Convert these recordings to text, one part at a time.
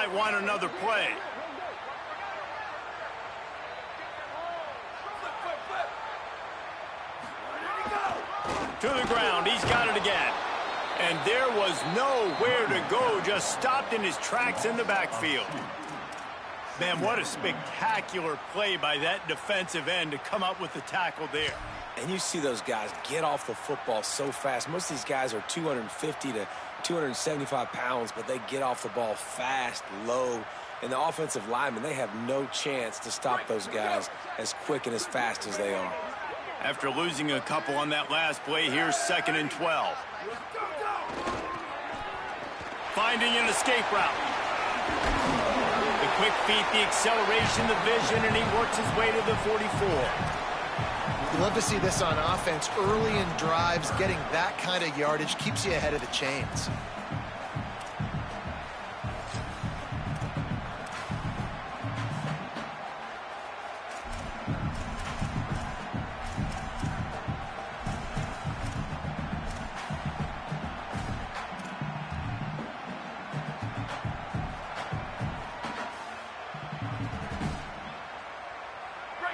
might want another play. To the ground, he's got it again. And there was nowhere to go, just stopped in his tracks in the backfield. Man, what a spectacular play by that defensive end to come up with the tackle there. And you see those guys get off the football so fast. Most of these guys are 250 to 275 pounds, but they get off the ball fast, low. And the offensive linemen, they have no chance to stop those guys as quick and as fast as they are. After losing a couple on that last play, here's 2nd and 12. Finding an escape route. The quick feet, the acceleration, the vision, and he works his way to the 44. You love to see this on offense. Early in drives, getting that kind of yardage keeps you ahead of the chains.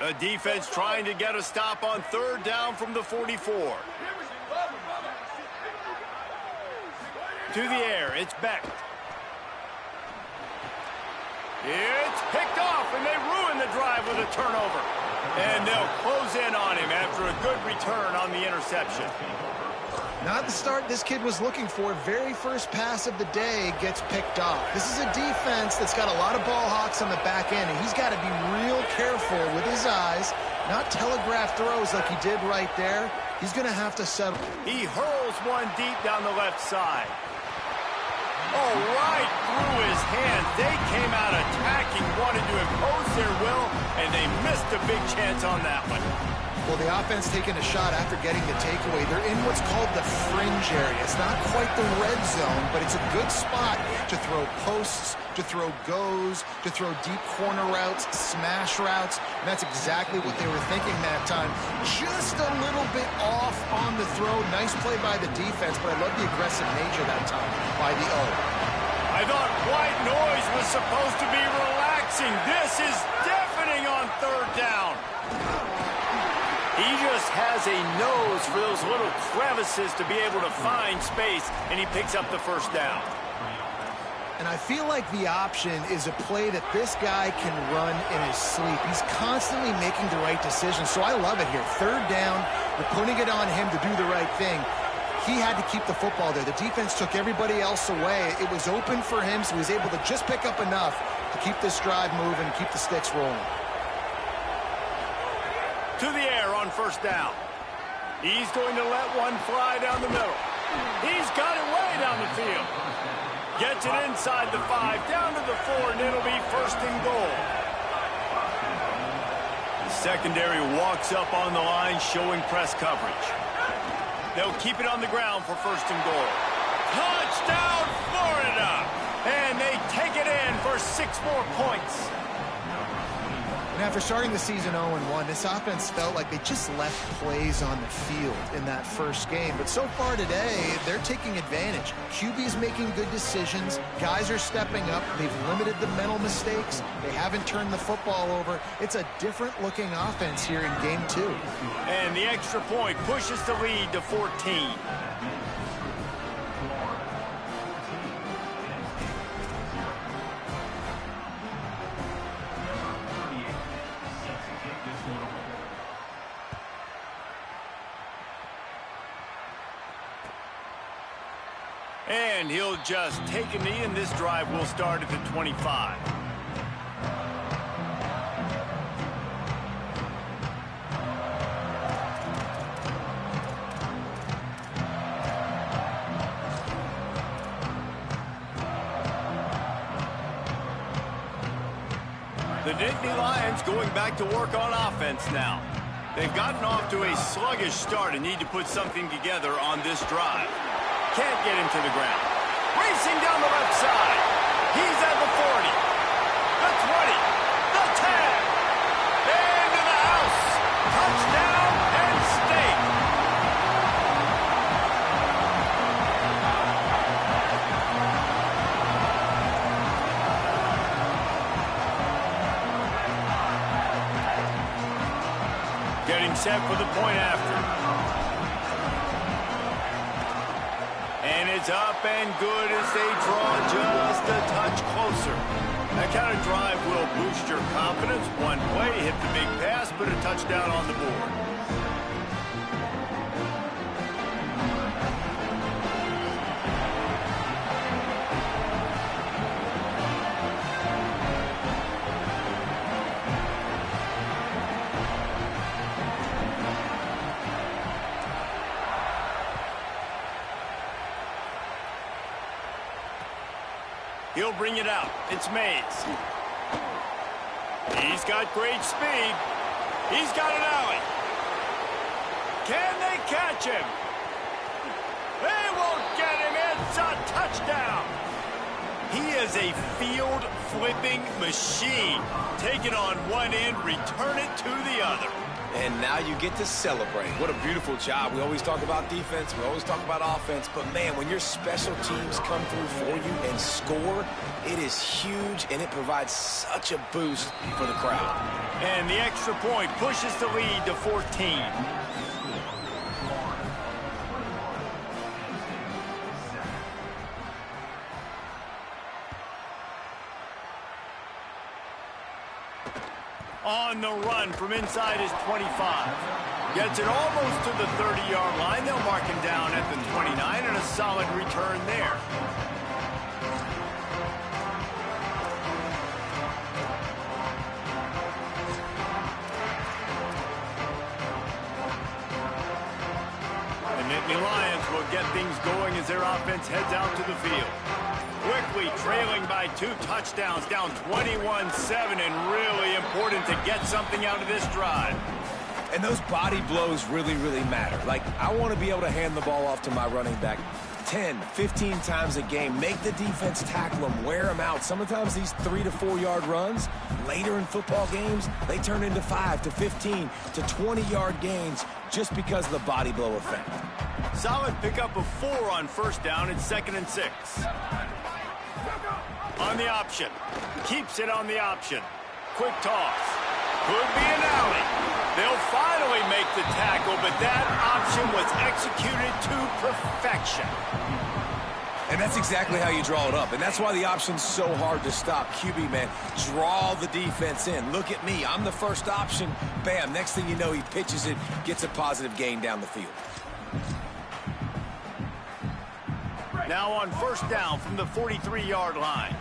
The defense trying to get a stop on 3rd down from the 44. To the air, it's Beck. It's picked off, and they ruin the drive with a turnover. And they'll close in on him after a good return on the interception. Not the start this kid was looking for. Very first pass of the day gets picked off. This is a defense that's got a lot of ball hawks on the back end, and he's got to be real careful with his eyes, not telegraph throws like he did right there. He's going to have to settle. He hurls one deep down the left side. Oh, right through his hands. They came out attacking, wanted to impose their will, and they missed a big chance on that one. Well, the offense taking a shot after getting the takeaway. They're in what's called the fringe area. It's not quite the red zone, but it's a good spot to throw posts, to throw goes, to throw deep corner routes, smash routes. And that's exactly what they were thinking that time. Just a little bit off on the throw. Nice play by the defense, but I love the aggressive nature that time by the O. I thought white noise was supposed to be relaxing. This is deafening on 3rd down. He just has a nose for those little crevices to be able to find space, and he picks up the 1st down. And I feel like the option is a play that this guy can run in his sleep. He's constantly making the right decision, so I love it here. 3rd down, we're putting it on him to do the right thing. He had to keep the football there. The defense took everybody else away. It was open for him, so he was able to just pick up enough to keep this drive moving, keep the sticks rolling. To the air on 1st down. He's going to let one fly down the middle. He's got it way down the field. Gets it inside the 5, down to the 4, and it'll be 1st and goal. The secondary walks up on the line, showing press coverage. They'll keep it on the ground for 1st and goal. Touchdown, Florida! And they take it in for 6 more points. And after starting the season 0-1, this offense felt like they just left plays on the field in that first game. But so far today, they're taking advantage. QB's making good decisions. Guys are stepping up. They've limited the mental mistakes. They haven't turned the football over. It's a different-looking offense here in Game 2. And the extra point pushes the lead to 14. And he'll just take a knee, and this drive will start at the 25. The Nittany Lions going back to work on offense now. They've gotten off to a sluggish start and need to put something together on this drive. Can't get him to the ground. Racing down the left side. He's at the 40. The 20. The 10. Into the house. Touchdown and State. Getting set for the point after. And it's up and good as they draw just a touch closer. That kind of drive will boost your confidence. One play, hit the big pass, put a touchdown on the board. He'll bring it out. It's Mays. He's got great speed. He's got an alley. Can they catch him? They won't get him. It's a touchdown. He is a field-flipping machine. Take it on one end, return it to the other. And now you get to celebrate. What a beautiful job. We always talk about defense. We always talk about offense. But, man, when your special teams come through for you and score, it is huge, and it provides such a boost for the crowd. And the extra point pushes the lead to 14. On the run from inside his 25. Gets it almost to the 30-yard line. They'll mark him down at the 29, and a solid return there. The Nittany Lions will get things going as their offense heads out to the field. Quickly trailing by 2 touchdowns, down 21-7, and really important to get something out of this drive. And those body blows really, really matter. Like, I want to be able to hand the ball off to my running back 10, 15 times a game. Make the defense tackle them, wear them out. Sometimes these 3 to 4 yard runs, later in football games, they turn into 5 to 15 to 20-yard gains just because of the body blow effect. Solid pickup of 4 on first down. It's 2nd and 6. On the option. Keeps it on the option. Quick toss. Could be an alley. They'll finally make the tackle, but that option was executed to perfection. And that's exactly how you draw it up. And that's why the option's so hard to stop. QB, man, draw the defense in. Look at me. I'm the first option. Bam. Next thing you know, he pitches it, gets a positive gain down the field. Now on first down from the 43-yard line.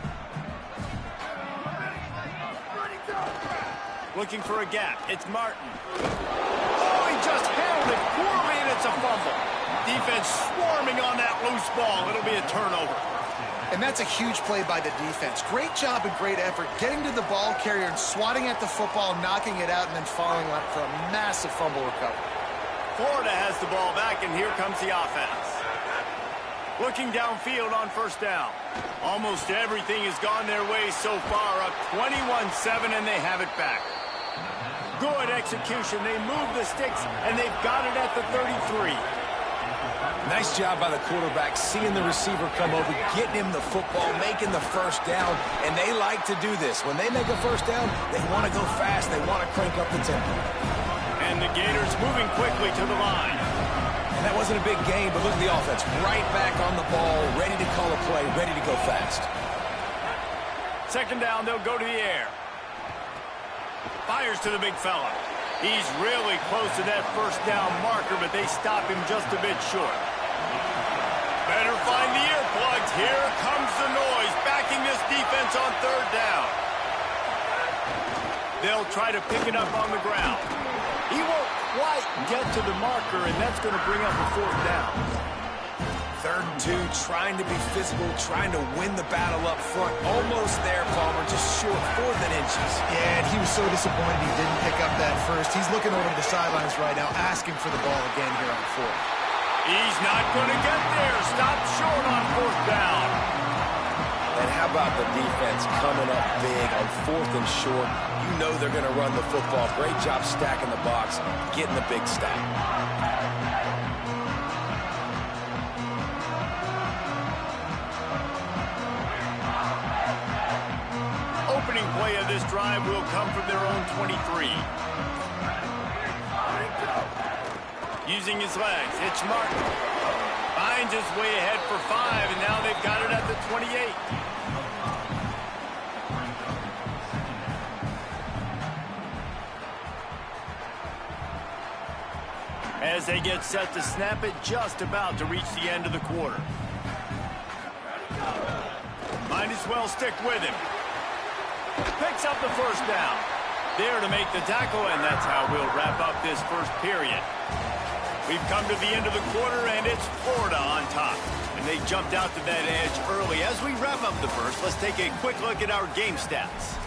Looking for a gap. It's Martin. Oh, he just handled it poorly, and it's a fumble. Defense swarming on that loose ball. It'll be a turnover. And that's a huge play by the defense. Great job and great effort getting to the ball carrier and swatting at the football, knocking it out, and then following up for a massive fumble recovery. Florida has the ball back, and here comes the offense. Looking downfield on first down. Almost everything has gone their way so far, up 21-7, and they have it back. Good execution. They move the sticks, and they've got it at the 33. Nice job by the quarterback, seeing the receiver come over, getting him the football, making the first down, and they like to do this. When they make a first down, they want to go fast. They want to crank up the tempo. And the Gators moving quickly to the line. And that wasn't a big gain, but look at the offense. Right back on the ball, ready to call a play, ready to go fast. Second down, they'll go to the air. Fires to the big fella. He's really close to that first down marker, but they stop him just a bit short. Better find the earplugs. Here comes the noise, backing this defense on third down. They'll try to pick it up on the ground. He won't quite get to the marker, and that's going to bring up a fourth down. 3rd and 2, trying to be physical, trying to win the battle up front. Almost there, Palmer, just short, 4th and inches. Yeah, and he was so disappointed he didn't pick up that first. He's looking over to the sidelines right now, asking for the ball again here on 4th. He's not going to get there. Stop short on 4th down. And how about the defense coming up big on 4th and short? You know they're going to run the football. Great job stacking the box, getting the big stop. Opening play of this drive will come from their own 23. Using his legs, it's Martin. Finds his way ahead for 5, and now they've got it at the 28. As they get set to snap it, just about to reach the end of the quarter. Might as well stick with him. Picks up the first down. There to make the tackle, and that's how we'll wrap up this first period. We've come to the end of the quarter, and it's Florida on top. And they jumped out to that edge early. As we wrap up the first, let's take a quick look at our game stats.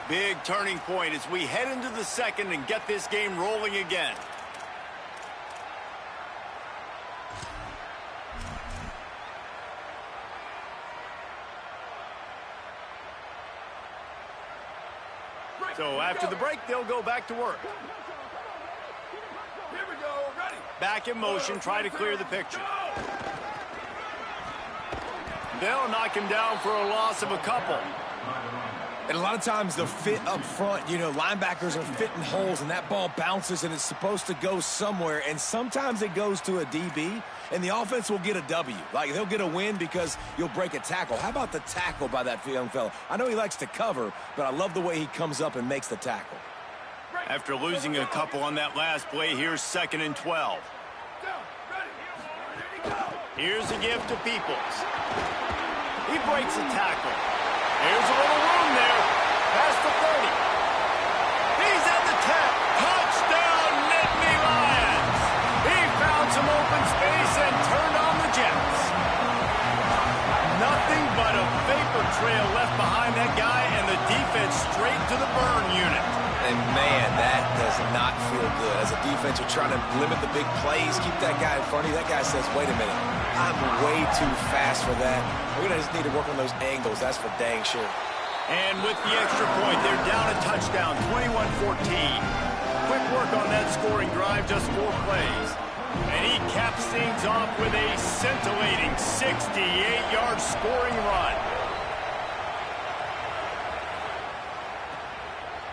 Big turning point as we head into the second and get this game rolling again. So after the break, they'll go back to work. Here we go, ready. Back in motion, try to clear the picture. They'll knock him down for a loss of a couple. And a lot of times the fit up front, you know, linebackers are fitting holes and that ball bounces and it's supposed to go somewhere. And sometimes it goes to a DB and the offense will get a W. Like they'll get a win because you'll break a tackle. How about the tackle by that young fella? I know he likes to cover, but I love the way he comes up and makes the tackle. After losing a couple on that last play, here's 2nd and 12. Here's a gift to Peoples. He breaks a tackle. There's a little room there. Past the 30. He's at the 10. Touchdown, Nittany Lions. He found some open space and turned on the Jets. Nothing but a vapor trail left behind that guy and the defense straight to the burn unit. And man, that does not feel good. As a defense, you're trying to limit the big plays, keep that guy in front of you. That guy says, wait a minute, I'm way too fast for that. We're going to just need to work on those angles. That's for dang sure. And with the extra point, they're down a touchdown, 21-14. Quick work on that scoring drive, just 4 plays. And he caps things off with a scintillating 68-yard scoring run.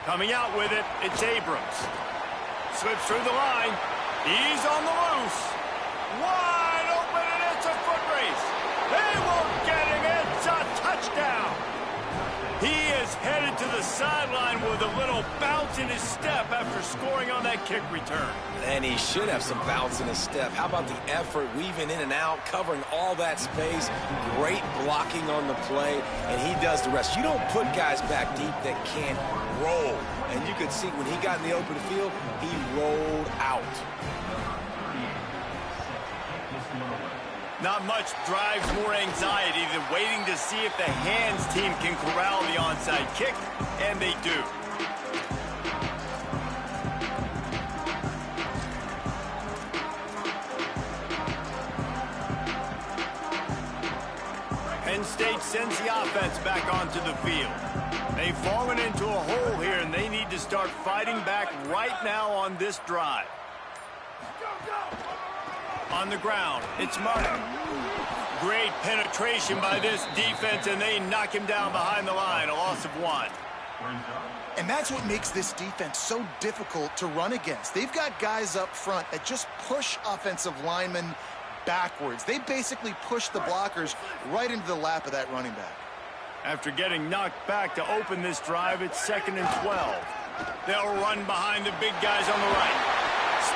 Coming out with it, it's Abrams. Slips through the line. He's on the loose. Wide open, and it's a foot race. They won't get him. It's a touchdown. He is headed to the sideline with a little bounce in his step after scoring on that kick return. And he should have some bounce in his step. How about the effort, weaving in and out, covering all that space, great blocking on the play, and he does the rest. You don't put guys back deep that can't roll. And you could see when he got in the open field, he rolled out. Not much drives more anxiety than waiting to see if the hands team can corral the onside kick, and they do. Penn State sends the offense back onto the field. They've fallen into a hole here, and they need to start fighting back right now on this drive. On the ground, it's Martin. Great penetration by this defense, and they knock him down behind the line, a loss of 1. And that's what makes this defense so difficult to run against. They've got guys up front that just push offensive linemen backwards. They basically push the blockers right into the lap of that running back. After getting knocked back to open this drive, it's 2nd and 12. They'll run behind the big guys on the right.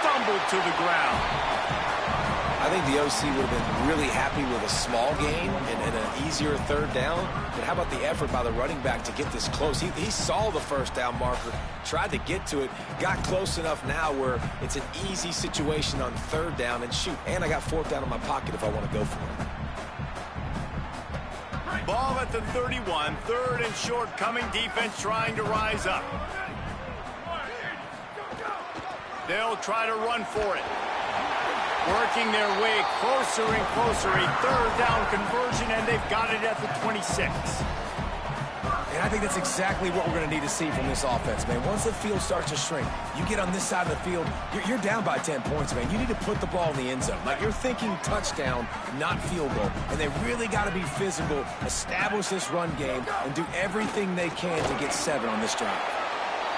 Stumbled to the ground. I think the OC would have been really happy with a small gain and an easier 3rd down. But how about the effort by the running back to get this close? He saw the 1st down marker, tried to get to it, got close enough now where it's an easy situation on 3rd down and shoot. And I got 4th down in my pocket if I want to go for it. Ball at the 31, 3rd and short, coming defense trying to rise up. They'll try to run for it. Working their way closer and closer, a 3rd down conversion, and they've got it at the 26. And I think that's exactly what we're going to need to see from this offense, man. Once the field starts to shrink, you get on this side of the field, you're down by 10 points, man. You need to put the ball in the end zone. Like, you're thinking touchdown, not field goal. And they really got to be physical, establish this run game, and do everything they can to get 7 on this drive.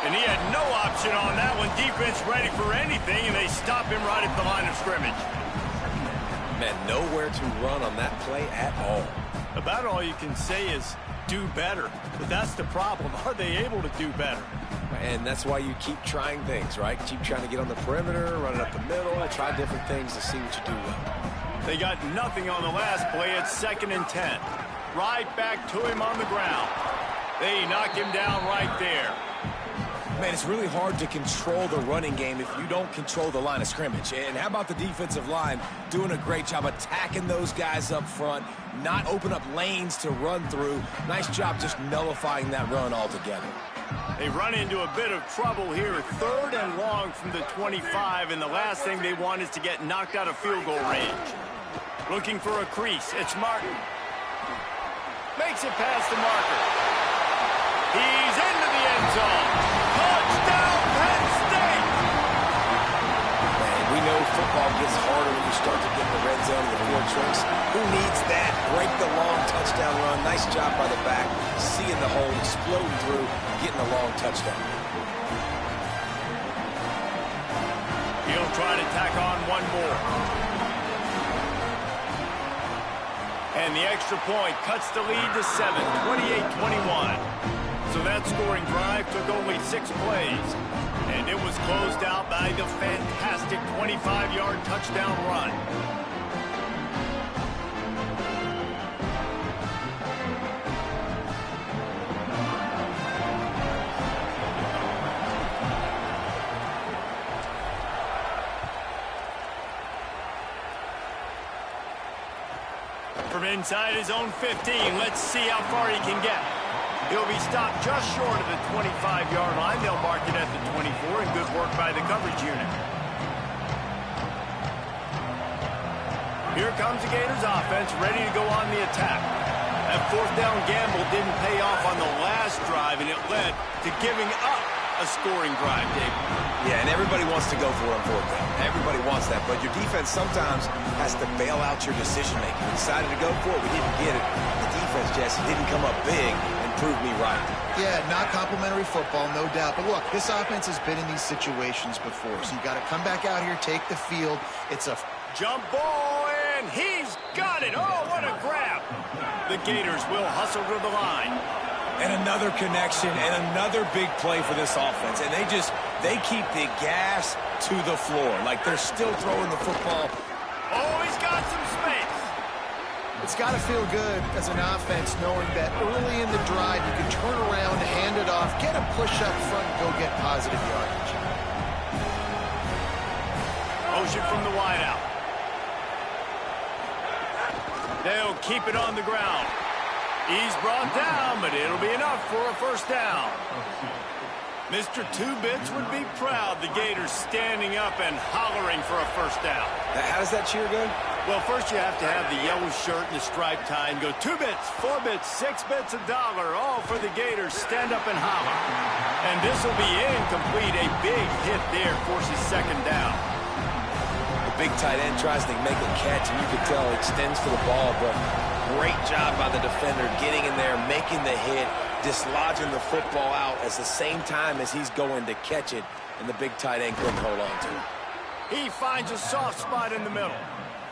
And he had no option on that one. Defense ready for anything, and they stop him right at the line of scrimmage. Man, nowhere to run on that play at all. About all you can say is do better. But that's the problem. Are they able to do better? And that's why you keep trying things, right? Keep trying to get on the perimeter, run it up the middle, try different things to see what you do well. They got nothing on the last play. It's 2nd and 10. Right back to him on the ground. They knock him down right there. Man, it's really hard to control the running game if you don't control the line of scrimmage. And how about the defensive line doing a great job attacking those guys up front, not open up lanes to run through. Nice job just nullifying that run altogether. They run into a bit of trouble here. 3rd and long from the 25, and the last thing they want is to get knocked out of field goal range. Looking for a crease. It's Martin. Makes it past the marker. He's into the end zone. Touchdown, Penn State! Man, we know football gets harder when you start to get in the red zone and the field tricks. Who needs that? Break the long touchdown run. Nice job by the back. Seeing the hole, exploding through, getting a long touchdown. He'll try to tack on one more. And the extra point cuts the lead to 7, 28-21. So that scoring drive took only 6 plays. And it was closed out by the fantastic 25-yard touchdown run. From inside his own 15, let's see how far he can get. He'll be stopped just short of the 25-yard line. They'll mark it at the 24, and good work by the coverage unit. Here comes the Gators offense, ready to go on the attack. That 4th down gamble didn't pay off on the last drive, and it led to giving up a scoring drive, Dave. Yeah, and everybody wants to go for it on 4th down. Everybody wants that, but your defense sometimes has to bail out your decision-making. We decided to go for it. We didn't get it. The defense, Jesse, didn't come up big and prove me right. Yeah, not complimentary football, no doubt. But look, this offense has been in these situations before, so you got to come back out here, take the field. It's a jump ball, and he's got it. Oh, what a grab. The Gators will hustle to the line. And another connection and another big play for this offense. And they keep the gas to the floor. Like they're still throwing the football. Oh, he's got some space. It's got to feel good as an offense knowing that early in the drive you can turn around, hand it off, get a push up front, and go get positive yardage. Motion from the wideout. They'll keep it on the ground. He's brought down, but it'll be enough for a 1st down. Mr. Two-Bits would be proud. The Gators standing up and hollering for a 1st down. How does that cheer go? Well, first you have to have the yellow shirt and the striped tie and go 2 bits, 4 bits, 6 bits, $1, all for the Gators. Stand up and holler. And this will be incomplete. A big hit there forces 2nd down. The big tight end tries to make a catch, and you can tell it extends for the ball, but great job by the defender getting in there, making the hit, dislodging the football out at the same time as he's going to catch it, and the big tight end couldn't hold on to it. He finds a soft spot in the middle.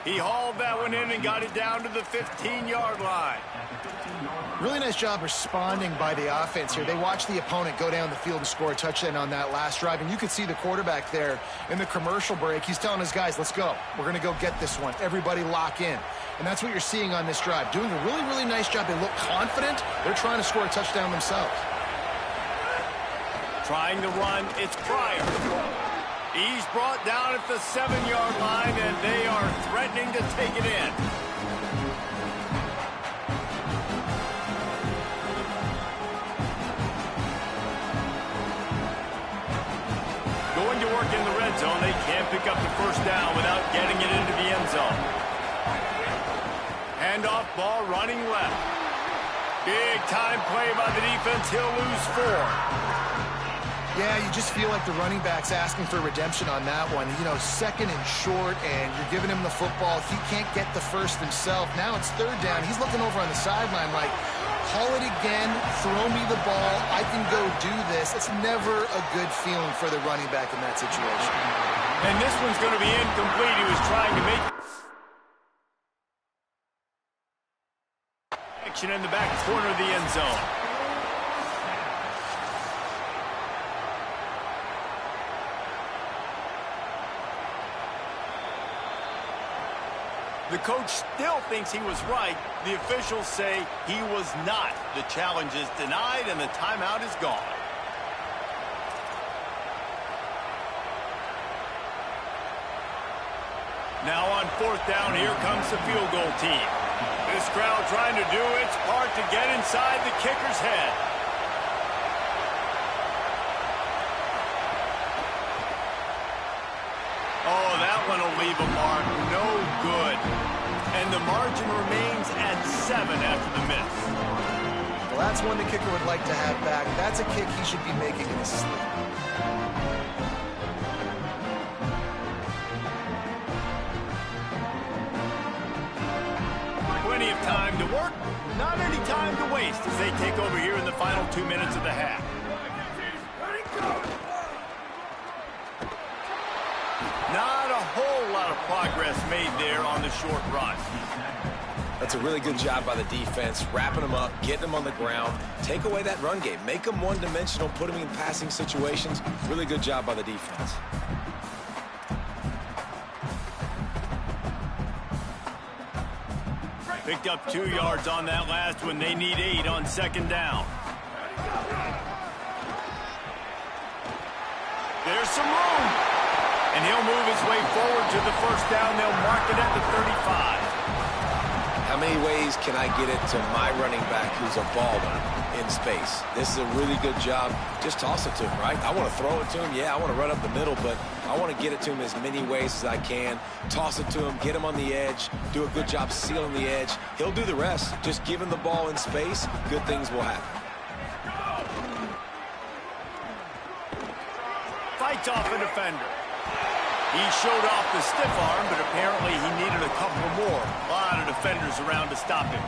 He hauled that one in and got it down to the 15-yard line. Really nice job responding by the offense here. They watched the opponent go down the field and score a touchdown on that last drive, and you could see the quarterback there in the commercial break. He's telling his guys, let's go. We're going to go get this one. Everybody lock in. And that's what you're seeing on this drive. Doing a really, really nice job. They look confident. They're trying to score a touchdown themselves. Trying to run. It's Pryor. He's brought down at the 7-yard line, and they are threatening to take it in. Going to work in the red zone. They can't pick up the 1st down without getting it into the end zone. Handoff ball running left. Big time play by the defense. He'll lose 4. Yeah, you just feel like the running back's asking for redemption on that one. You know, 2nd and short, and you're giving him the football. He can't get the 1st himself. Now it's 3rd down. He's looking over on the sideline like, call it again, throw me the ball, I can go do this. It's never a good feeling for the running back in that situation. And this one's going to be incomplete. He was trying to make action in the back corner of the end zone. The coach still thinks he was right. The officials say he was not. The challenge is denied and the timeout is gone. Now on 4th down, here comes the field goal team. This crowd trying to do its part to get inside the kicker's head. Oh, that one will leave a mark. No good. And the margin remains at 7 after the miss. Well, that's one the kicker would like to have back. That's a kick he should be making in his sleep. Plenty of time to work, not any time to waste as they take over here in the final 2 minutes of the half. Not a whole lot of progress made there on the short run. That's a really good job by the defense, wrapping them up, getting them on the ground, take away that run game, make them one-dimensional, put them in passing situations. Really good job by the defense. Picked up 2 yards on that last one. They need 8 on 2nd down. There's some room. And he'll move his way forward to the 1st down. They'll mark it at the 35. How many ways can I get it to my running back who's a baller in space? This is a really good job. Just toss it to him, right? I want to throw it to him. Yeah, I want to run up the middle, but I want to get it to him as many ways as I can. Toss it to him, get him on the edge, do a good job sealing the edge. He'll do the rest. Just give him the ball in space, good things will happen. Fights off a defender. He showed off the stiff arm, but apparently he needed a couple more. A lot of defenders around to stop him.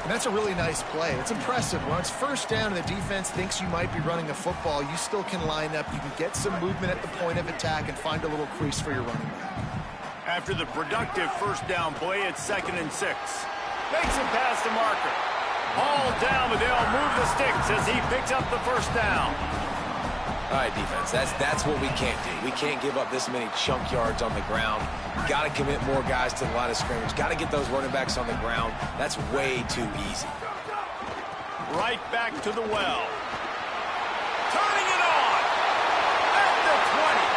And that's a really nice play. It's impressive. When it's 1st down and the defense thinks you might be running a football, you still can line up. You can get some movement at the point of attack and find a little crease for your running back. After the productive 1st down play, it's 2nd and 6. Makes him past the marker. All down, but they'll move the sticks as he picks up the 1st down. All right, defense, that's what we can't do. We can't give up this many chunk yards on the ground. Got to commit more guys to the line of scrimmage. Got to get those running backs on the ground. That's way too easy. Right back to the well. Turning it on. At the 20.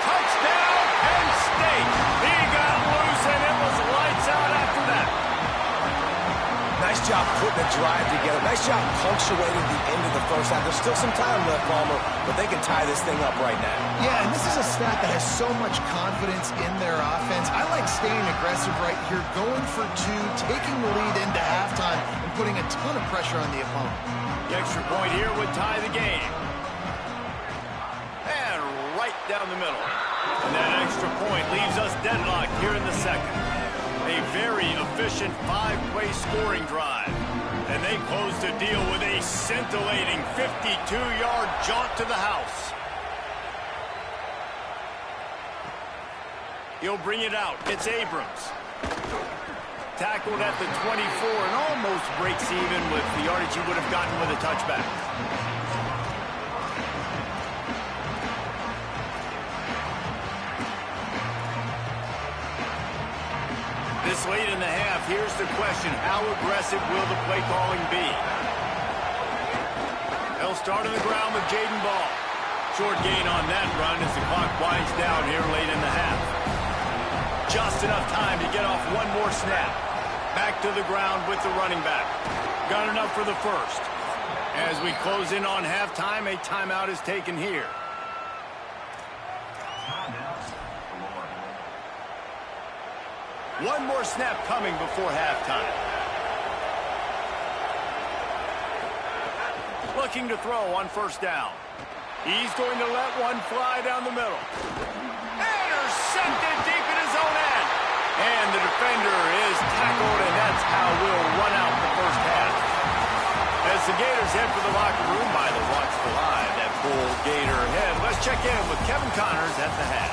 Touchdown, Penn State. He got loose, and it was lights out after that. Nice job putting the drive together. Nice job punctuating the end of the 1st half. There's still some time left, Palmer, but they can tie this thing up right now. Yeah, and this is a staff that has so much confidence in their offense. I like staying aggressive right here, going for 2, taking the lead into halftime, and putting a ton of pressure on the opponent. The extra point here would tie the game. And right down the middle. And that extra point leaves us deadlocked here in the 2nd. A very efficient 5-play scoring drive. And they close the deal with a scintillating 52-yard jaunt to the house. He'll bring it out. It's Abrams. Tackled at the 24 and almost breaks even with the yardage he would have gotten with a touchback. This late in the half, here's the question. How aggressive will the play calling be? They'll start on the ground with Jaden Ball. Short gain on that run as the clock winds down here late in the half. Just enough time to get off one more snap. Back to the ground with the running back. Got enough for the 1st. As we close in on halftime, a timeout is taken here. One more snap coming before halftime. Looking to throw on 1st down. He's going to let one fly down the middle. Intercepted deep in his own end. And the defender is tackled, and that's how we'll run out the 1st As the Gators head for the locker room by the Watch the Live at Bull Gator Head. Let's check in with Kevin Connors at the hat.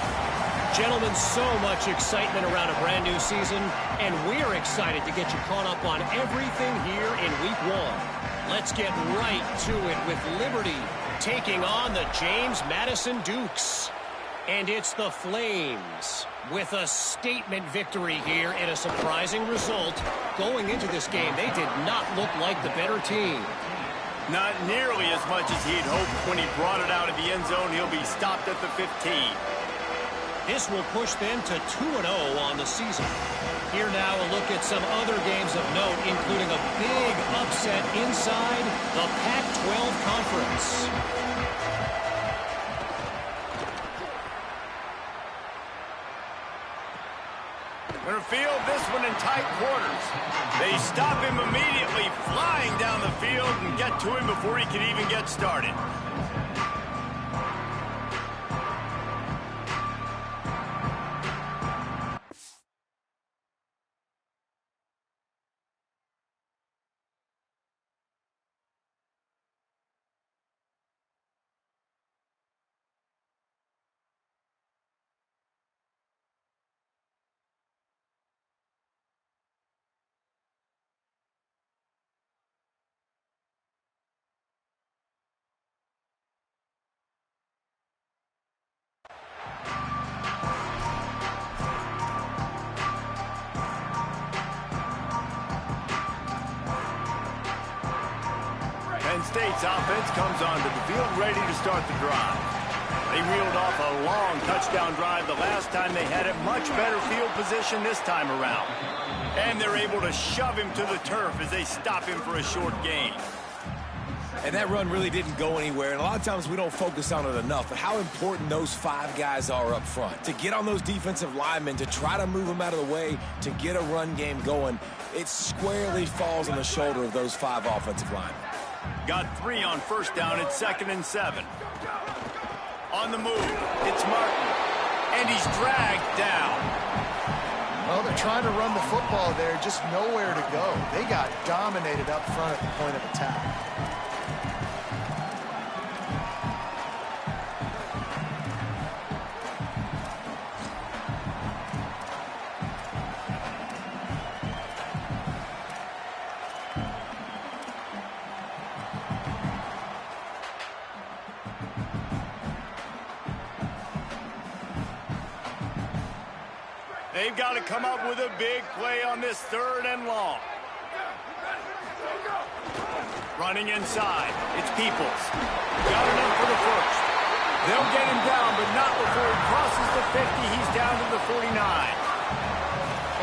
Gentlemen, so much excitement around a brand new season, and we're excited to get you caught up on everything here in Week 1. Let's get right to it with Liberty taking on the James Madison Dukes. And it's the Flames with a statement victory here and a surprising result. Going into this game, they did not look like the better team. Not nearly as much as he'd hoped when he brought it out of the end zone. He'll be stopped at the 15. This will push them to 2-0 on the season. Here now a look at some other games of note, including a big upset inside the Pac-12 Conference. Gonna field this one in tight quarters. They stop him immediately, flying down the field and get to him before he can even get started. Penn State's offense comes onto the field ready to start the drive. They reeled off a long touchdown drive the last time they had it. Much better field position this time around. And they're able to shove him to the turf as they stop him for a short gain. And that run really didn't go anywhere. And a lot of times we don't focus on it enough. But how important those 5 guys are up front. To get on those defensive linemen, to try to move them out of the way, to get a run game going, it squarely falls on the shoulder of those 5 offensive linemen. Got 3 on first down. It's 2nd and 7. On the move, it's Martin. And he's dragged down. Well, they're trying to run the football there, just nowhere to go. They got dominated up front at the point of attack. They've got to come up with a big play on this 3rd and long. Running inside. It's Peoples. Got enough for the first. They'll get him down, but not before he crosses the 50. He's down to the 49.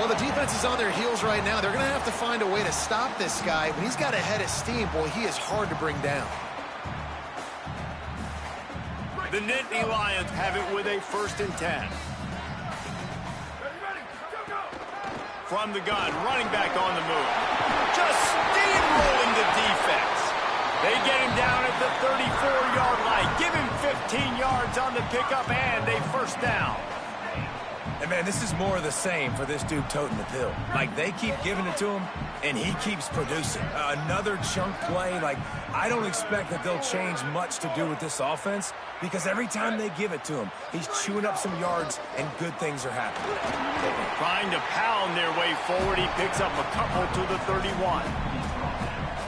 Well, the defense is on their heels right now. They're going to have to find a way to stop this guy. When he's got a head of steam, boy, he is hard to bring down. The Nittany Lions have it with a 1st and 10. From the gun, running back on the move. Just steamrolling the defense. They get him down at the 34-yard line. Give him 15 yards on the pickup and a 1st down. And, man, this is more of the same for this dude toting the pill. Like, they keep giving it to him, and he keeps producing. Another chunk play. Like, I don't expect that they'll change much to do with this offense because every time they give it to him, he's chewing up some yards, and good things are happening. Trying to pound their way forward. He picks up a couple to the 31.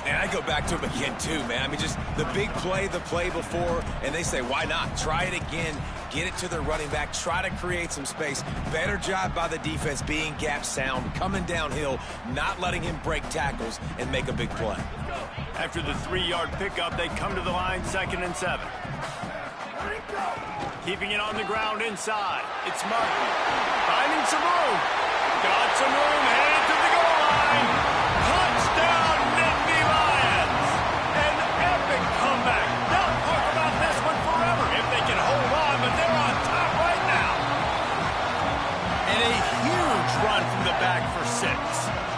And I go back to him again, too, man. I mean, just the big play, the play before, and they say, why not? Try it again. Get it to the running back. Try to create some space. Better job by the defense being gap sound, coming downhill, not letting him break tackles and make a big play. After the 3-yard pickup, they come to the line 2nd and 7. Keeping it on the ground inside. It's Martin. Finding some room. Got some room. Headed to the goal line. Touchdown, Nittany Lions. An epic comeback. They'll talk about this one forever if they can hold on, but they're on top right now. And a huge run from the back for 6.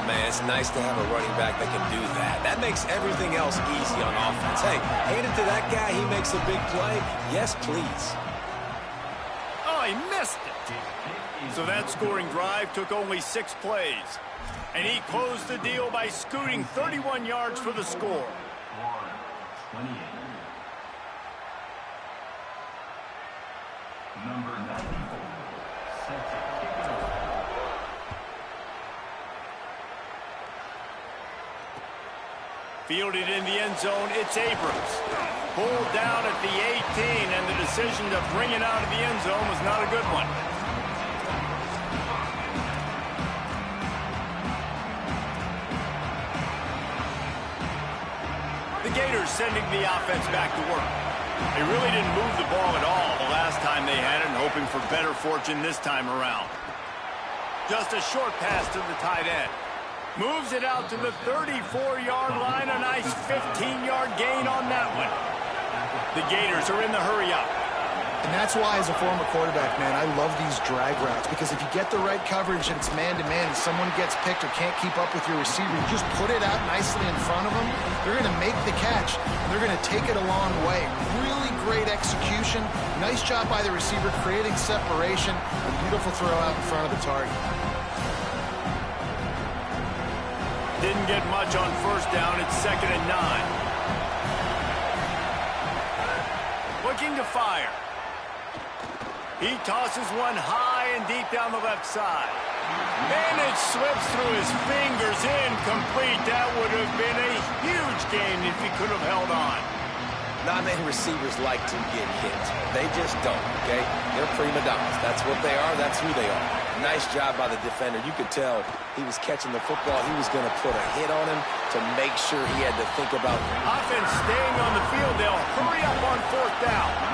Man, it's nice to have a running back that can do that. That makes everything else easy on offense. Hey, hand it to that guy. He makes a big play. Yes, please. Oh, he missed it. So that scoring drive took only 6 plays. And he closed the deal by scooting 31 yards for the score. Number 94, set to kick it off. Fielded in the end zone, it's Abrams. Pulled down at the 18, and the decision to bring it out of the end zone was not a good one. The Gators sending the offense back to work. They really didn't move the ball at all the last time they had it, and hoping for better fortune this time around. Just a short pass to the tight end. Moves it out to the 34-yard line. A nice 15-yard gain on that one. The Gators are in the hurry-up. And that's why, as a former quarterback, man, I love these drag routes, because if you get the right coverage and it's man-to-man and someone gets picked or can't keep up with your receiver, you just put it out nicely in front of them. They're going to make the catch, and they're going to take it a long way. Really great execution. Nice job by the receiver creating separation. A beautiful throw out in front of the target. Didn't get much on first down. It's 2nd and 9. Looking to fire. He tosses one high and deep down the left side. And it slips through his fingers, incomplete. That would have been a huge gain if he could have held on. Not many receivers like to get hit. They just don't, okay? They're prima donnas. That's what they are. That's who they are. Nice job by the defender. You could tell he was catching the football. He was going to put a hit on him to make sure he had to think about it. Offense staying on the field. They'll hurry up on 4th down.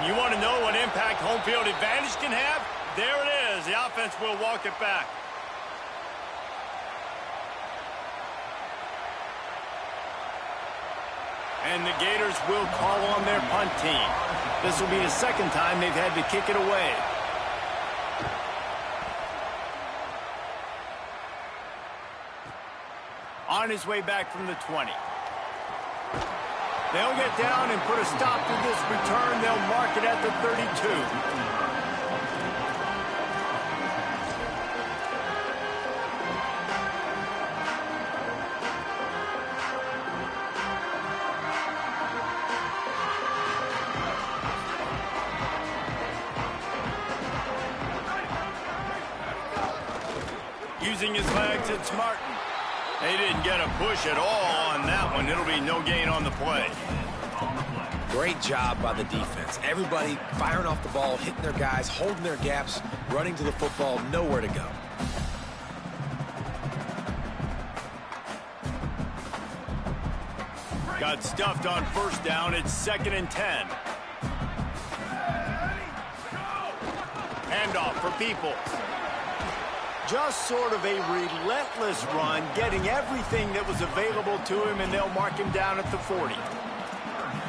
You want to know what impact home field advantage can have? There it is. The offense will walk it back. And the Gators will call on their punt team. This will be the 2nd time they've had to kick it away. On his way back from the 20. They'll get down and put a stop to this return. They'll mark it at the 32. Using his legs, it's Martin. They didn't get a push at all on that one. It'll be no gain on the play. Great job by the defense. Everybody firing off the ball, hitting their guys, holding their gaps, running to the football, nowhere to go. Got stuffed on first down. It's 2nd and 10. Handoff for Peoples. Just sort of a relentless run, getting everything that was available to him, and they'll mark him down at the 40.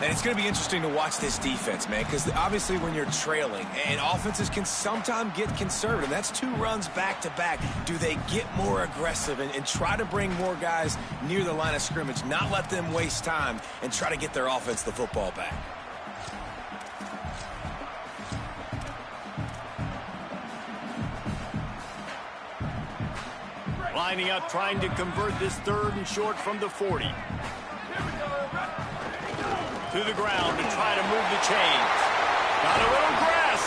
And it's going to be interesting to watch this defense, man, because obviously when you're trailing, and offenses can sometimes get conservative. That's 2 runs back-to-back. Do they get more aggressive and try to bring more guys near the line of scrimmage, not let them waste time, and try to get their offense the football back? Lining up, trying to convert this 3rd and short from the 40. To the ground to try to move the chains. Got a little grass.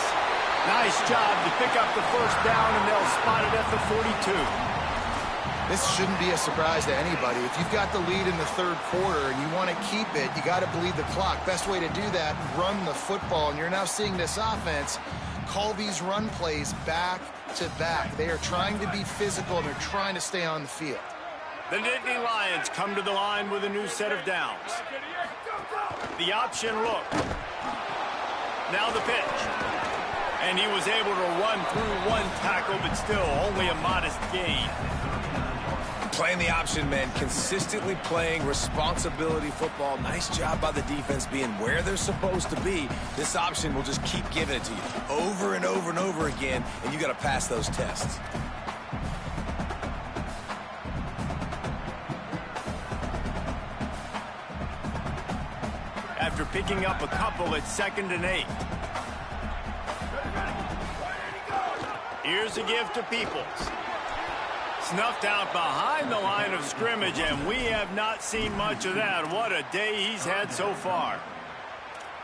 Nice job to pick up the first down, and they'll spot it at the 42. This shouldn't be a surprise to anybody. If you've got the lead in the 3rd quarter and you want to keep it, you got to bleed the clock. Best way to do that, run the football. And you're now seeing this offense call these run plays back to back. They are trying to be physical, and they're trying to stay on the field. The Nittany Lions come to the line with a new set of downs. The option look. Now the pitch. And he was able to run through one tackle, but still only a modest gain. Playing the option, man. Consistently playing responsibility football. Nice job by the defense being where they're supposed to be. This option will just keep giving it to you over and over and over again, and you got to pass those tests. After picking up a couple, it's 2nd and 8. Here's a give to Peoples. Snuffed out behind the line of scrimmage, and we have not seen much of that. What a day he's had so far.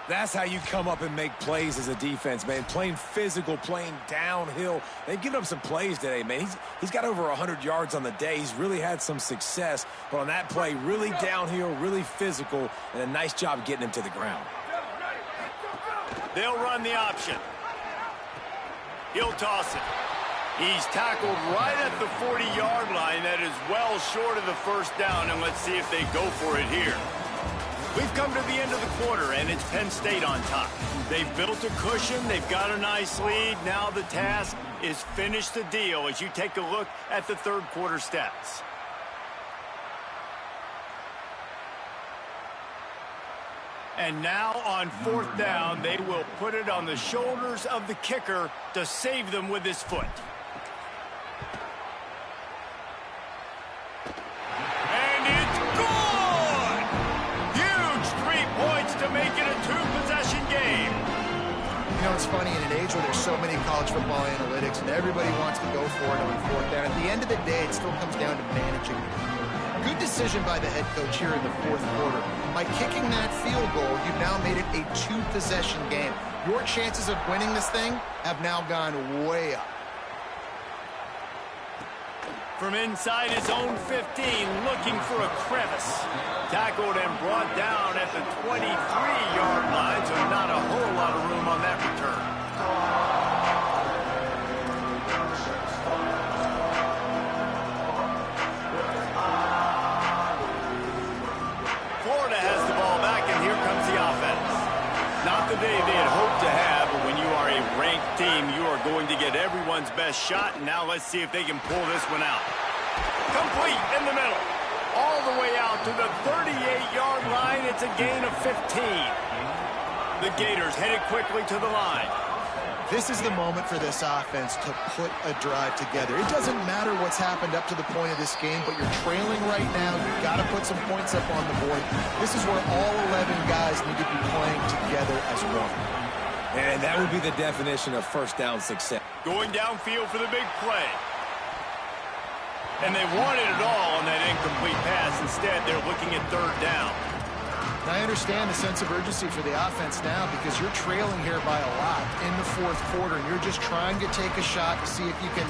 That's how you come up and make plays as a defense, man. Playing physical, playing downhill. They've given up some plays today, man. He's got over 100 yards on the day. He's really had some success. But on that play, really downhill, really physical, and a nice job getting him to the ground. They'll run the option. He'll toss it. He's tackled right at the 40-yard line. That is well short of the first down, and let's see if they go for it here. We've come to the end of the quarter, and it's Penn State on top. They've built a cushion. They've got a nice lead. Now the task is finish the deal as you take a look at the third quarter stats. And now on 4th down, they will put it on the shoulders of the kicker to save them with his foot. And it's good! Huge 3 points to make it a 2-possession game. You know, it's funny, in an age where there's so many college football analytics and everybody wants to go for it on 4th down, at the end of the day, it still comes down to managing the game. Good decision by the head coach here in the 4th quarter. By kicking that field goal, you've now made it a 2-possession game. Your chances of winning this thing have now gone way up. From inside his own 15, looking for a crevice. Tackled and brought down at the 23-yard line, so not a whole lot of room on that return. Florida has the ball back, and here comes the offense. Not the day they had hoped to have, but when you are a ranked team, you are going to get everyone's best shot, and now let's see if they can pull this one out. Complete in the middle. All the way out to the 38-yard line. It's a gain of 15. The Gators headed quickly to the line. This is the moment for this offense to put a drive together. It doesn't matter what's happened up to the point of this game, but you're trailing right now. You've got to put some points up on the board. This is where all 11 guys need to be playing together as one. And that would be the definition of first down success. Going downfield for the big play. And they wanted it all on that incomplete pass. Instead, they're looking at 3rd down. I understand the sense of urgency for the offense now because you're trailing here by a lot in the 4th quarter, and you're just trying to take a shot to see if you can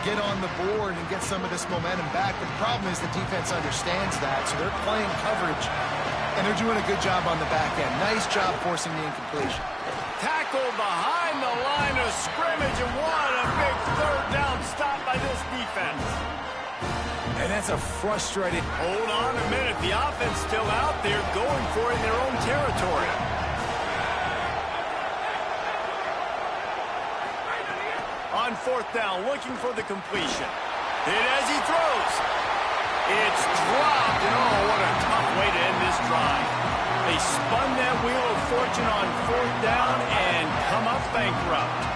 get on the board and get some of this momentum back. But the problem is the defense understands that, so they're playing coverage, and they're doing a good job on the back end. Nice job forcing the incompletion. Tackled behind the line of scrimmage, and what a big 3rd down stop by this defense. And that's a frustrating... Hold on a minute. The offense still out there going for it in their own territory. On 4th down, looking for the completion. Hit as he throws. It's dropped, and oh, what a tough way to end this drive. They spun that wheel of fortune on 4th down and come up bankrupt.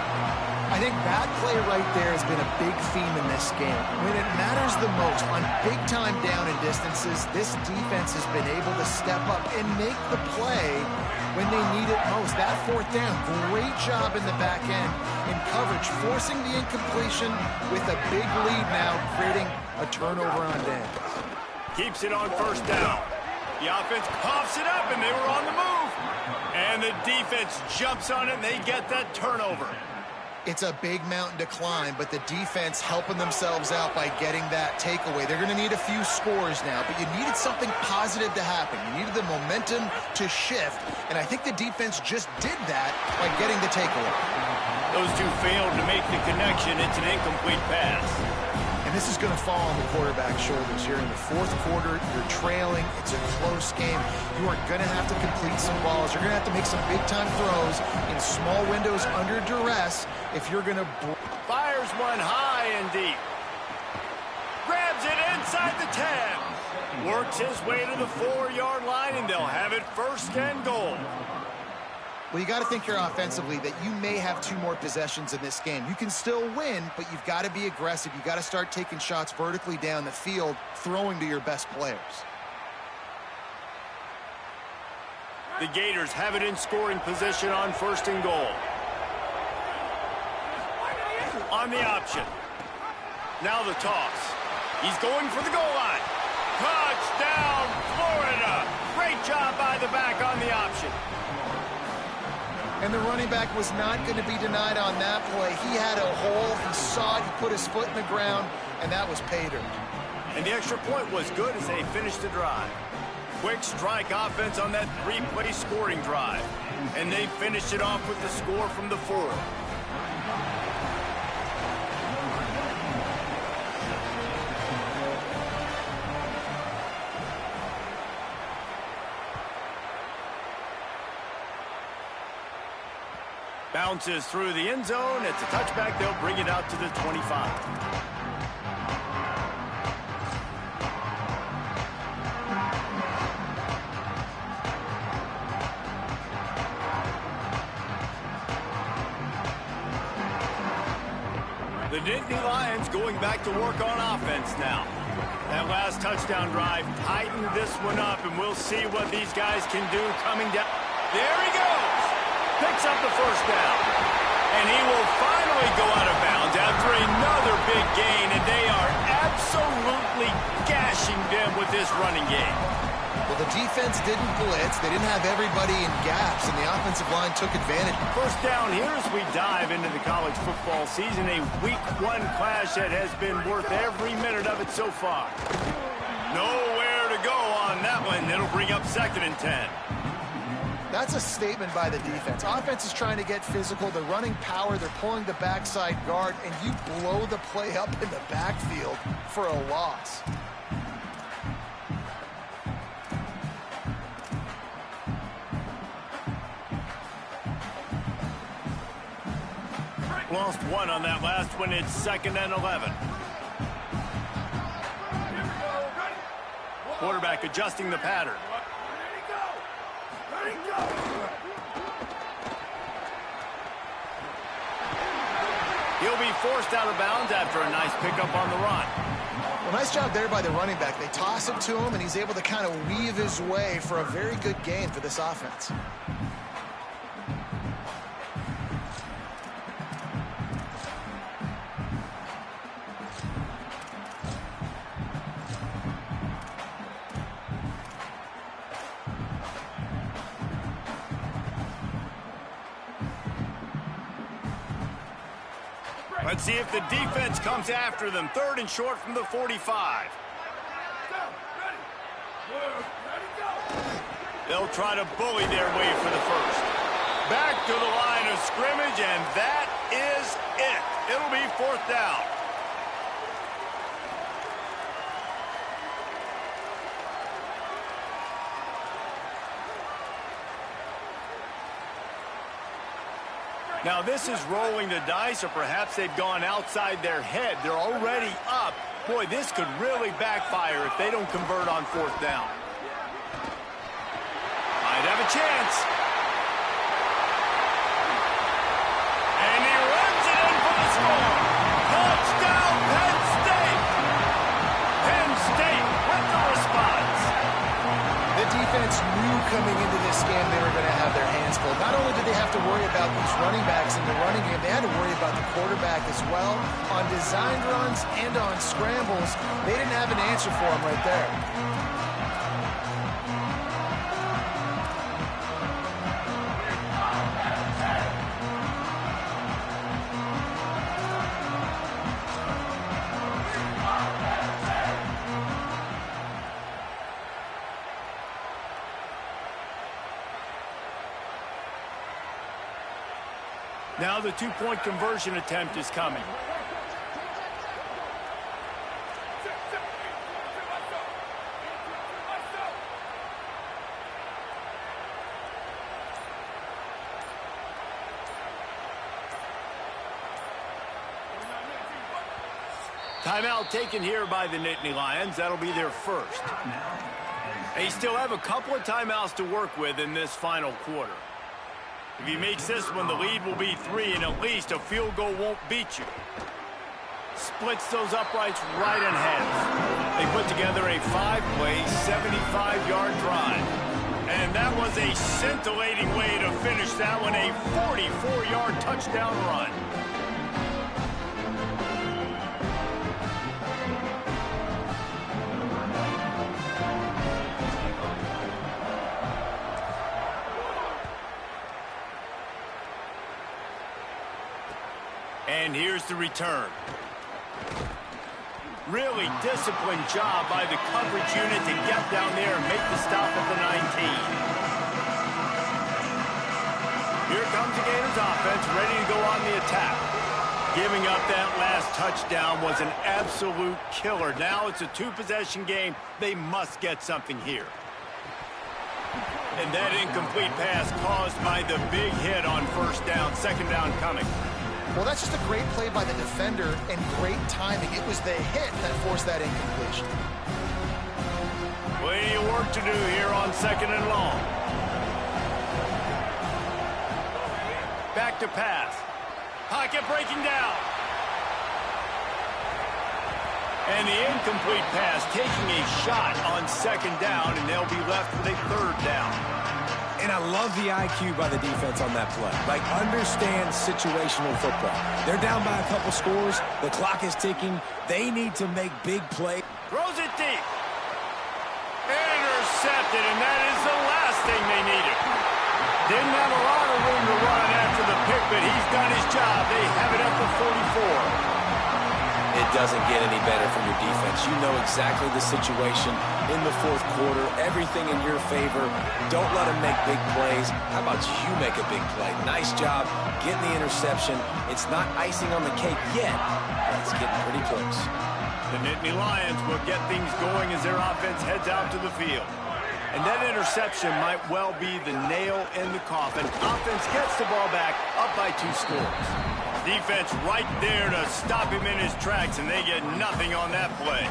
I think that play right there has been a big theme in this game. When it matters the most, on big-time down and distances, this defense has been able to step up and make the play when they need it most. That 4th down, great job in the back end in coverage, forcing the incompletion with a big lead now, creating a turnover on downs. Keeps it on 1st down. The offense coughs it up, and they were on the move. And the defense jumps on it, and they get that turnover. It's a big mountain to climb, but the defense helping themselves out by getting that takeaway. They're going to need a few scores now, but you needed something positive to happen. You needed the momentum to shift, and I think the defense just did that by getting the takeaway. Those two failed to make the connection. It's an incomplete pass. And this is going to fall on the quarterback's shoulders here in the 4th quarter. You're trailing. It's a close game. You are going to have to complete some balls. You're going to have to make some big-time throws in small windows under duress if you're going to... Fires one high and deep. Grabs it and inside the 10. Works his way to the 4-yard line, and they'll have it first and goal. Well, you got to think here offensively that you may have 2 more possessions in this game. You can still win, but you've got to be aggressive. You've got to start taking shots vertically down the field, throwing to your best players. The Gators have it in scoring position on first and goal. On the option. Now the toss. He's going for the goal line. Touchdown, Florida. Great job by the back on the option. And the running back was not going to be denied on that play. He had a hole. He saw it. He put his foot in the ground, and that was pay dirt. And the extra point was good as they finished the drive. Quick strike offense on that 3-play scoring drive. And they finished it off with the score from the 4. Bounces through the end zone. It's a touchback. They'll bring it out to the 25. The Nittany Lions going back to work on offense now. That last touchdown drive tightened this one up, and we'll see what these guys can do coming down. There he goes. Picks up the first down. And he will finally go out of bounds after another big gain, and they are absolutely gashing them with this running game. Well, the defense didn't blitz. They didn't have everybody in gaps, and the offensive line took advantage. First down here as we dive into the college football season, a Week 1 clash that has been worth every minute of it so far. Nowhere to go on that one. It'll bring up 2nd and 10. That's a statement by the defense. Offense is trying to get physical. They're running power. They're pulling the backside guard, and you blow the play up in the backfield for a loss. Lost 1 on that last one. It's 2nd and 11. Quarterback adjusting the pattern. He'll be forced out of bounds after a nice pickup on the run. Well, nice job there by the running back. They toss it to him, and he's able to kind of weave his way for a very good gain for this offense. Let's see if the defense comes after them. 3rd and short from the 45. They'll try to bully their way for the first. Back to the line of scrimmage, and that is it. It'll be 4th down. Now, this is rolling the dice, or perhaps they've gone outside their head. They're already up. Boy, this could really backfire if they don't convert on 4th down. Might have a chance. And he runs it in for the score. Touchdown, Penn State. Penn State with the response. The defense knew coming into this game they were going to have their hands full. Not only did they have to worry about these running backs in the running game, they had to worry about the quarterback as well. On designed runs and on scrambles, they didn't have an answer for him right there. Now the 2-point conversion attempt is coming. Timeout taken here by the Nittany Lions. That'll be their first. They still have a couple of timeouts to work with in this final quarter. If he makes this one, the lead will be 3, and at least a field goal won't beat you. Splits those uprights right in half. They put together a 5-play, 75-yard drive. And that was a scintillating way to finish that one, a 44-yard touchdown run. And here's the return. Really disciplined job by the coverage unit to get down there and make the stop at the 19. Here comes the Gators offense, ready to go on the attack. Giving up that last touchdown was an absolute killer. Now it's a 2-possession game. They must get something here. And that incomplete pass caused by the big hit on first down, second down coming. Well, that's just a great play by the defender and great timing. It was the hit that forced that incompletion. Plenty of work to do here on second and long. Back to pass. Pocket breaking down. And the incomplete pass taking a shot on second down, and they'll be left with a third down. And I love the IQ by the defense on that play. Like, understand situational football. They're down by a couple scores. The clock is ticking. They need to make big plays. Throws it deep. Intercepted, and that is the last thing they needed. Didn't have a lot of room to run after the pick, but he's done his job. They have it at the 44. It doesn't get any better from your defense. You know exactly the situation in the fourth quarter. Everything in your favor. Don't let them make big plays. How about you make a big play? Nice job getting the interception. It's not icing on the cake yet, but it's getting pretty close. The Nittany Lions will get things going as their offense heads out to the field. And that interception might well be the nail in the coffin. Offense gets the ball back, up by 2 scores. Defense right there to stop him in his tracks, and they get nothing on that play.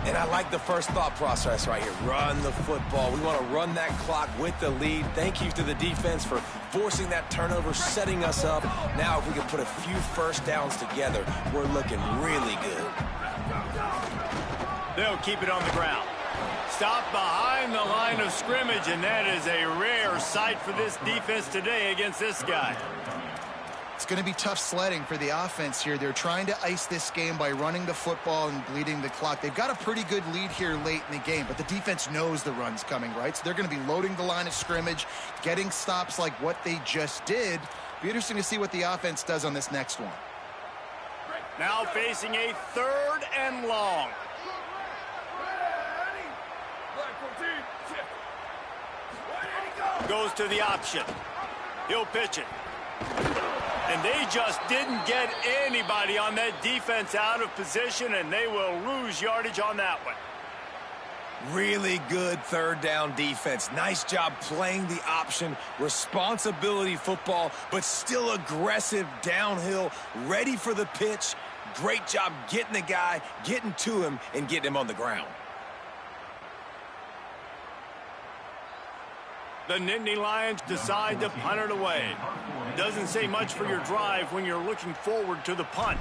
And I like the first thought process right here. Run the football. We want to run that clock with the lead. Thank you to the defense for forcing that turnover, setting us up. Now if we can put a few first downs together, we're looking really good. They'll keep it on the ground. Stop behind the line of scrimmage, and that is a rare sight for this defense today against this guy. It's going to be tough sledding for the offense here. They're trying to ice this game by running the football and bleeding the clock. They've got a pretty good lead here late in the game, but the defense knows the run's coming, right? So they're going to be loading the line of scrimmage, getting stops like what they just did. Be interesting to see what the offense does on this next one. Now facing a 3rd and long. Goes to the option. He'll pitch it. And they just didn't get anybody on that defense out of position, and they will lose yardage on that one. Really good 3rd down defense. Nice job playing the option. Responsibility football, but still aggressive downhill, ready for the pitch. Great job getting the guy, getting to him, and getting him on the ground. The Nittany Lions decide to punt it away. Doesn't say much for your drive when you're looking forward to the punt.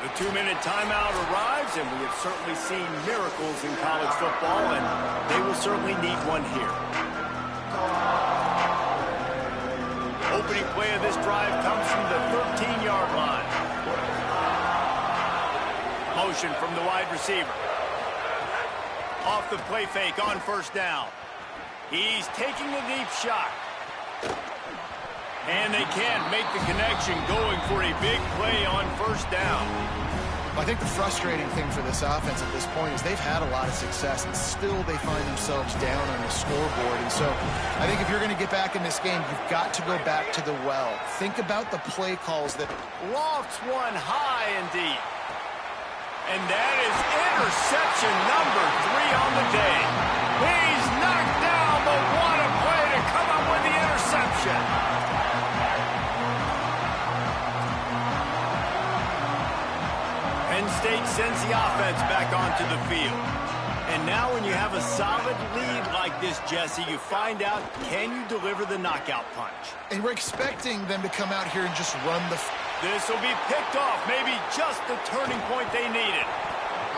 The 2-minute timeout arrives, and we have certainly seen miracles in college football, and they will certainly need one here. Opening play of this drive comes from the 13-yard line. Motion from the wide receiver. Off the play fake on first down. He's taking the deep shot. And they can't make the connection, going for a big play on first down. I think the frustrating thing for this offense at this point is they've had a lot of success, and still they find themselves down on the scoreboard. And so I think if you're going to get back in this game, you've got to go back to the well. Think about the play calls that lofts one high and deep. And that is interception number 3 on the day. He's knocked down, but what a play to State sends the offense back onto the field. And now when you have a solid lead like this, Jesse, you find out, can you deliver the knockout punch? And we're expecting them to come out here and just run the... This will be picked off, maybe just the turning point they needed.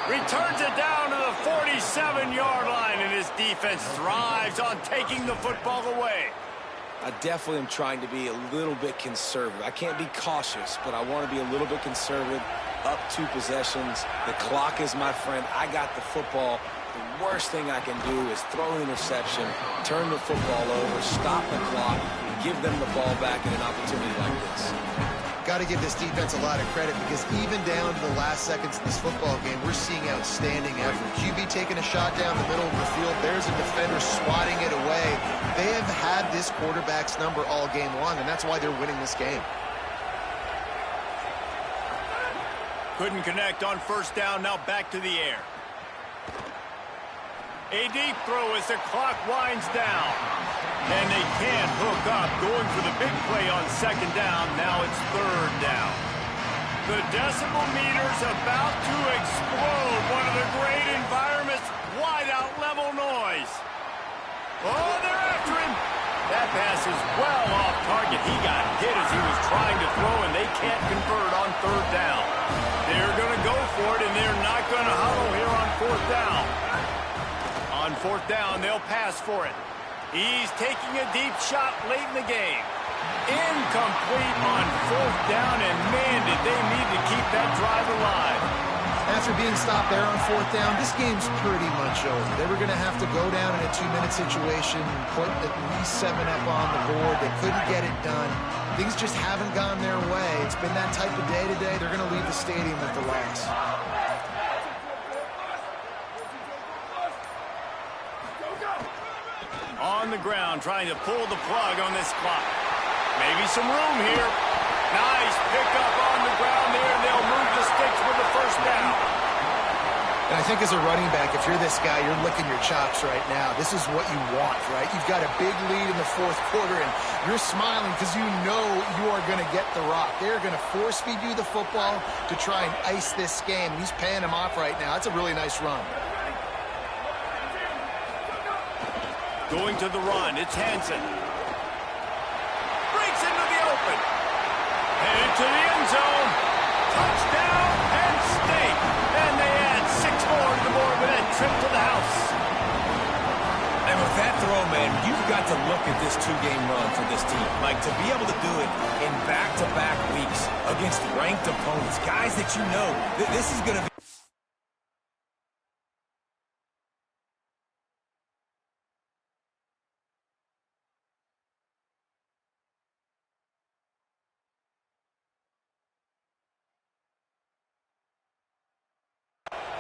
Returns it down to the 47-yard line, and his defense thrives on taking the football away. I definitely am trying to be a little bit conservative. I can't be cautious, but I want to be a little bit conservative. Up 2 possessions. The clock is my friend. I got the football. The worst thing I can do is throw an interception, turn the football over, stop the clock, and give them the ball back in an opportunity like this. Got to give this defense a lot of credit because even down to the last seconds of this football game, we're seeing outstanding effort. QB taking a shot down the middle of the field. There's a defender swatting it away. They have had this quarterback's number all game long, and that's why they're winning this game. Couldn't connect on first down. Now back to the air. A deep throw as the clock winds down. And they can't hook up. Going for the big play on second down. Now it's third down. The decibel meter's about to explode. One of the great environments. Wide out level noise. Oh, they're after him. That pass is well off target. He got hit as he was trying to throw, and they can't convert on third down. They're going to go for it, and they're not going to huddle here on fourth down. On fourth down, they'll pass for it. He's taking a deep shot late in the game. Incomplete on fourth down, and man, did they need to keep that drive alive. After being stopped there on fourth down, this game's pretty much over. They were going to have to go down in a 2-minute situation, put at least 7 up on the board. They couldn't get it done. Things just haven't gone their way. It's been that type of day today. They're going to leave the stadium with the loss. On the ground, trying to pull the plug on this clock. Maybe some room here. Nice pickup on the ground there, and they'll move the sticks with the first down. And I think as a running back, if you're this guy, you're licking your chops right now. This is what you want, right? You've got a big lead in the fourth quarter, and you're smiling because you know you are going to get the rock. They're going to force feed you the football to try and ice this game. He's paying him off right now. That's a really nice run. Going to the run, it's Hansen. Breaks into the open. Headed to the end zone. Touchdown and State. And they add 6 more to the board with that trip to the house. And with that throw, man, you've got to look at this 2-game run for this team. Like, to be able to do it in back-to-back weeks against ranked opponents, guys that you know, this is going to be...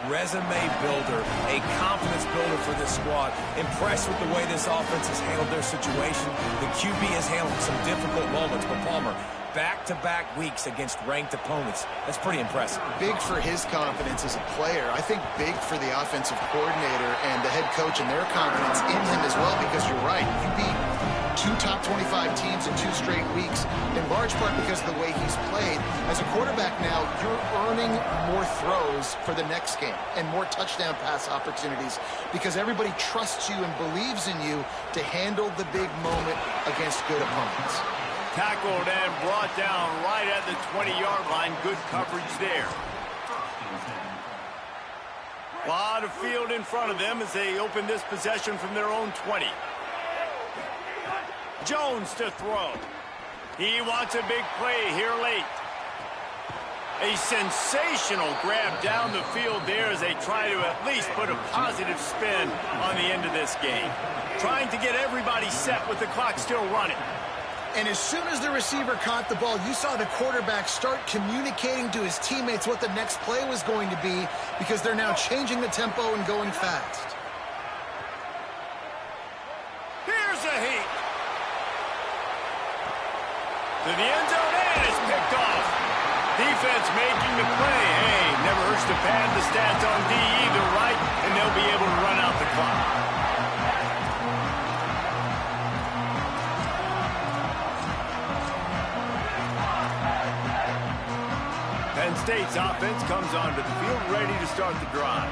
Resume builder, a confidence builder for this squad. Impressed with the way this offense has handled their situation. The QB has handled some difficult moments, but Palmer, back-to-back weeks against ranked opponents. That's pretty impressive. Big for his confidence as a player. I think big for the offensive coordinator and the head coach and their confidence in him as well, because you're right. You beat 2 top 25 teams in 2 straight weeks, in large part because of the way he's played. As a quarterback now, you're earning more throws for the next game and more touchdown pass opportunities because everybody trusts you and believes in you to handle the big moment against good opponents. Tackled and brought down right at the 20-yard line. Good coverage there. A lot of field in front of them as they open this possession from their own 20. Jones to throw. He wants a big play here late. A sensational grab down the field there as they try to at least put a positive spin on the end of this game. Trying to get everybody set with the clock still running. And as soon as the receiver caught the ball, you saw the quarterback start communicating to his teammates what the next play was going to be because they're now changing the tempo and going fast. Here's a heat. To the end zone, and it's picked off. Defense making the play. Hey, never hurts to pad the stats on D either, right? And they'll be able to run out the clock. Penn State's offense comes onto the field ready to start the drive.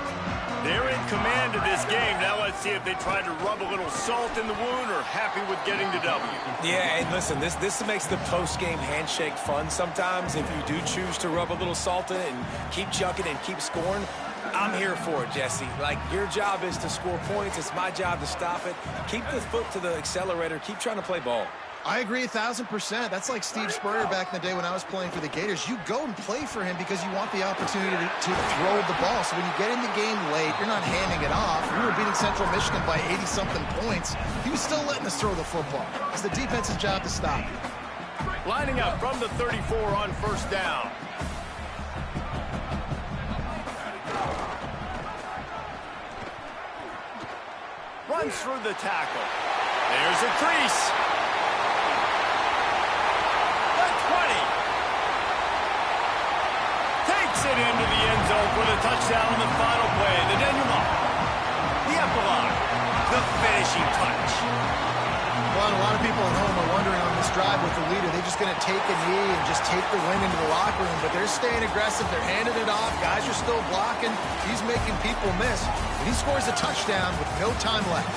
They're in command of this game. Now let's see if they try to rub a little salt in the wound or happy with getting the W. Yeah, and listen, this makes the post-game handshake fun sometimes. If you do choose to rub a little salt in it and keep chucking and keep scoring, I'm here for it, Jesse. Like, your job is to score points. It's my job to stop it. Keep the foot to the accelerator. Keep trying to play ball. I agree 1,000%. That's like Steve Spurrier back in the day when I was playing for the Gators. You go and play for him because you want the opportunity to throw the ball. So when you get in the game late, you're not handing it off. We were beating Central Michigan by 80-something points. He was still letting us throw the football. It's the defense's job to stop. Lining up from the 34 on first down. Runs through the tackle. There's a crease. The 20. Takes it into the end zone for the touchdown on the final play. The denouement. The epilogue. The finishing touch. Well, a lot of people at home are wondering on this drive with the lead, are they just going to take a knee and just take the win into the locker room? But they're staying aggressive. They're handing it off. Guys are still blocking. He's making people miss. And he scores a touchdown with no time left.